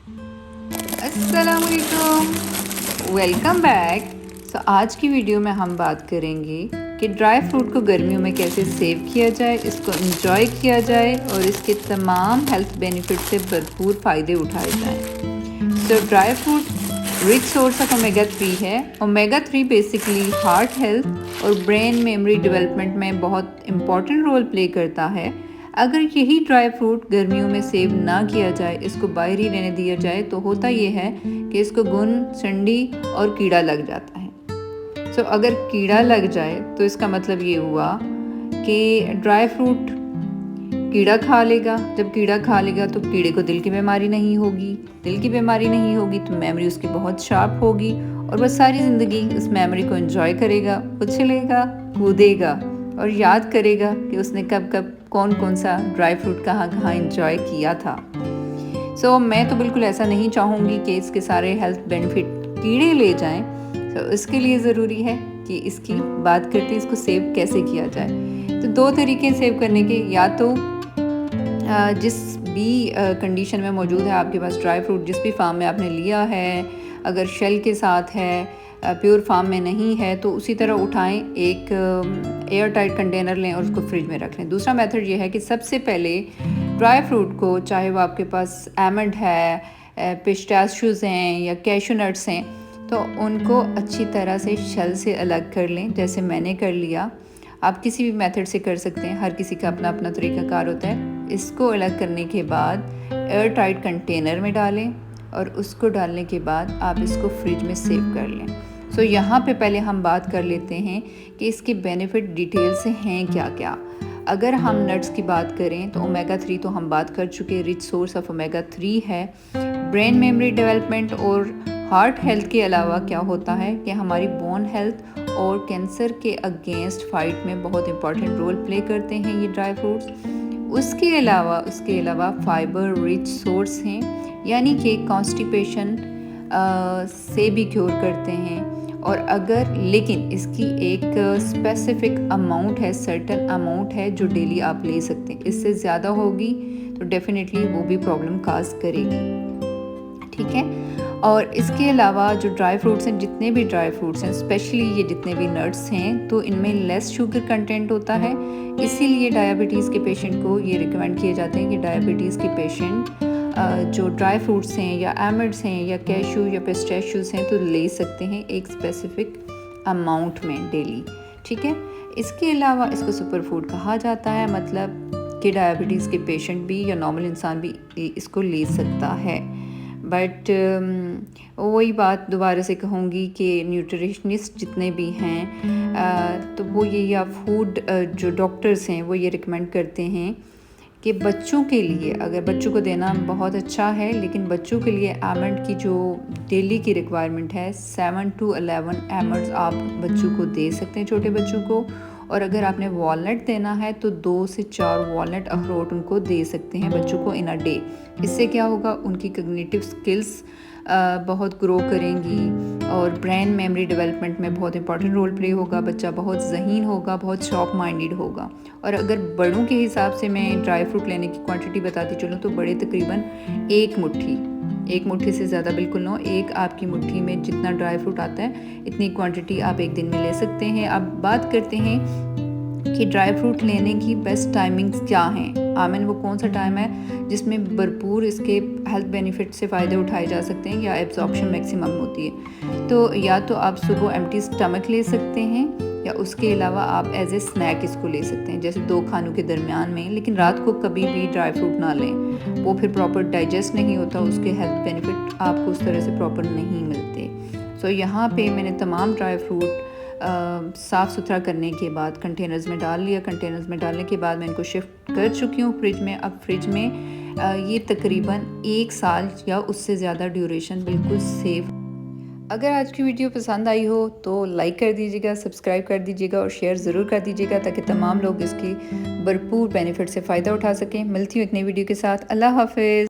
अस्सलामुअलैकुम, welcome back. आज की वीडियो में हम बात करेंगे कि ड्राई फ्रूट को गर्मियों में कैसे सेव किया जाए, इसको एंजॉय किया जाए और इसके तमाम हेल्थ बेनिफिट से भरपूर फ़ायदे उठाए जाएं। Dry fruit rich source of omega 3 है। ओमेगा 3 बेसिकली हार्ट हेल्थ और ब्रेन मेमोरी डेवलपमेंट में बहुत इम्पॉर्टेंट रोल प्ले करता है। अगर यही ड्राई फ्रूट गर्मियों में सेव ना किया जाए, इसको बाहर ही रहने दिया जाए, तो होता ये है कि इसको घुन, चंडी और कीड़ा लग जाता है। अगर कीड़ा लग जाए तो इसका मतलब ये हुआ कि ड्राई फ्रूट कीड़ा खा लेगा। जब कीड़ा खा लेगा तो कीड़े को दिल की बीमारी नहीं होगी। दिल की बीमारी नहीं होगी तो मेमोरी उसकी बहुत शार्प होगी और वह सारी ज़िंदगी उस मेमोरी को एंजॉय करेगा, उछलेगा, कूदेगा और याद करेगा कि उसने कब कब कौन कौन सा ड्राई फ्रूट कहाँ कहाँ एंजॉय किया था। मैं तो बिल्कुल ऐसा नहीं चाहूँगी कि इसके सारे हेल्थ बेनिफिट कीड़े ले जाएं। इसके लिए ज़रूरी है कि इसकी बात करते हैं इसको सेव कैसे किया जाए। तो दो तरीके सेव करने के, या तो जिस भी कंडीशन में मौजूद है आपके पास ड्राई फ्रूट, जिस भी फार्म में आपने लिया है, अगर शेल के साथ है, प्योर फार्म में नहीं है, तो उसी तरह उठाएं, एक एयर टाइट कंटेनर लें और उसको फ्रिज में रख लें। दूसरा मेथड ये है कि सबसे पहले ड्राई फ्रूट को, चाहे वो आपके पास आमंड है, पिस्ताशियोज़ हैं या कैशू नट्स हैं, तो उनको अच्छी तरह से शेल से अलग कर लें, जैसे मैंने कर लिया। आप किसी भी मेथड से कर सकते हैं, हर किसी का अपना अपना तरीक़ाकार होता है। इसको अलग करने के बाद एयर टाइट कंटेनर में डालें और उसको डालने के बाद आप इसको फ्रिज में सेव कर लें। यहाँ पे पहले हम बात कर लेते हैं कि इसके बेनिफिट डिटेल से हैं क्या क्या। अगर हम नट्स की बात करें तो ओमेगा 3 तो हम बात कर चुके, रिच सोर्स ऑफ ओमेगा 3 है। ब्रेन मेमोरी डेवलपमेंट और हार्ट हेल्थ के अलावा क्या होता है कि हमारी बोन हेल्थ और कैंसर के अगेंस्ट फाइट में बहुत इंपॉर्टेंट रोल प्ले करते हैं ये ड्राई फ्रूट्स। उसके अलावा फाइबर रिच सोर्स हैं, यानी कि कॉन्स्टिपेशन से भी क्योर करते हैं। और लेकिन इसकी एक स्पेसिफिक अमाउंट है, सर्टन अमाउंट है जो डेली आप ले सकते हैं। इससे ज़्यादा होगी तो डेफिनेटली वो भी प्रॉब्लम काज करेगी, ठीक है। और इसके अलावा जो ड्राई फ्रूट्स हैं, जितने भी ड्राई फ्रूट्स हैं, स्पेशली ये जितने भी नट्स हैं, तो इनमें लेस शुगर कंटेंट होता है। इसीलिए डायबिटीज़ के पेशेंट को ये रिकमेंड किए जाते हैं कि डायबिटीज़ के पेशेंट जो ड्राई फ्रूट्स हैं या आमंड्स हैं या कैशू या पिस्ताशियोज़ हैं तो ले सकते हैं एक स्पेसिफिक अमाउंट में डेली, ठीक है। इसके अलावा इसको सुपर फूड कहा जाता है, मतलब कि डायबिटीज़ के पेशेंट भी या नॉर्मल इंसान भी इसको ले सकता है। बट वही बात दोबारा से कहूँगी कि न्यूट्रिशनिस्ट जितने भी हैं तो वो ये, या फूड जो डॉक्टर्स हैं वो ये रिकमेंड करते हैं कि बच्चों के लिए, अगर बच्चों को देना बहुत अच्छा है, लेकिन बच्चों के लिए आमंड की जो डेली की रिक्वायरमेंट है 7 to 11 आमंड्स आप बच्चों को दे सकते हैं, छोटे बच्चों को। और अगर आपने वॉलनट देना है तो 2 से 4 वॉलनट अखरोट उनको दे सकते हैं बच्चों को इन अ डे। इससे क्या होगा, उनकी कॉग्निटिव स्किल्स बहुत ग्रो करेंगी और ब्रेन मेमोरी डेवलपमेंट में बहुत इंपॉर्टेंट रोल प्ले होगा। बच्चा बहुत ज़हीन होगा, बहुत शॉर्प माइंडेड होगा। और अगर बड़ों के हिसाब से मैं ड्राई फ्रूट लेने की क्वांटिटी बताती चलूँ तो बड़े तकरीबन एक मुट्ठी से ज़्यादा बिल्कुल नो, एक आपकी मुट्ठी में जितना ड्राई फ्रूट आता है इतनी क्वांटिटी आप एक दिन में ले सकते हैं। अब बात करते हैं कि ड्राई फ्रूट लेने की बेस्ट टाइमिंग्स क्या हैं। आमन वो कौन सा टाइम है जिसमें भरपूर इसके हेल्थ बेनिफिट से फ़ायदे उठाए जा सकते हैं या एब्जॉर्प्शन मैक्सिमम होती है। तो या तो आप सुबह एम्प्टी स्टमक ले सकते हैं या उसके अलावा आप एज ए स्नैक इसको ले सकते हैं, जैसे 2 खानों के दरमियान में। लेकिन रात को कभी भी ड्राई फ्रूट ना लें, वो फिर प्रॉपर डाइजेस्ट नहीं होता, उसके हेल्थ बेनिफिट आपको उस तरह से प्रॉपर नहीं मिलते। यहाँ पे मैंने तमाम ड्राई फ्रूट साफ़ सुथरा करने के बाद कंटेनर्स में डाल लिया। कंटेनर्स में डालने के बाद मैं इनको शिफ्ट कर चुकी हूँ फ्रिज में। अब फ्रिज में ये तकरीबन 1 साल या उससे ज़्यादा ड्यूरेशन बिल्कुल सेफ। अगर आज की वीडियो पसंद आई हो तो लाइक कर दीजिएगा, सब्सक्राइब कर दीजिएगा और शेयर ज़रूर कर दीजिएगा ताकि तमाम लोग इसकी भरपूर बेनिफिट से फ़ायदा उठा सकें। मिलती हूँ एक नई वीडियो के साथ। अल्लाह हाफ़िज़।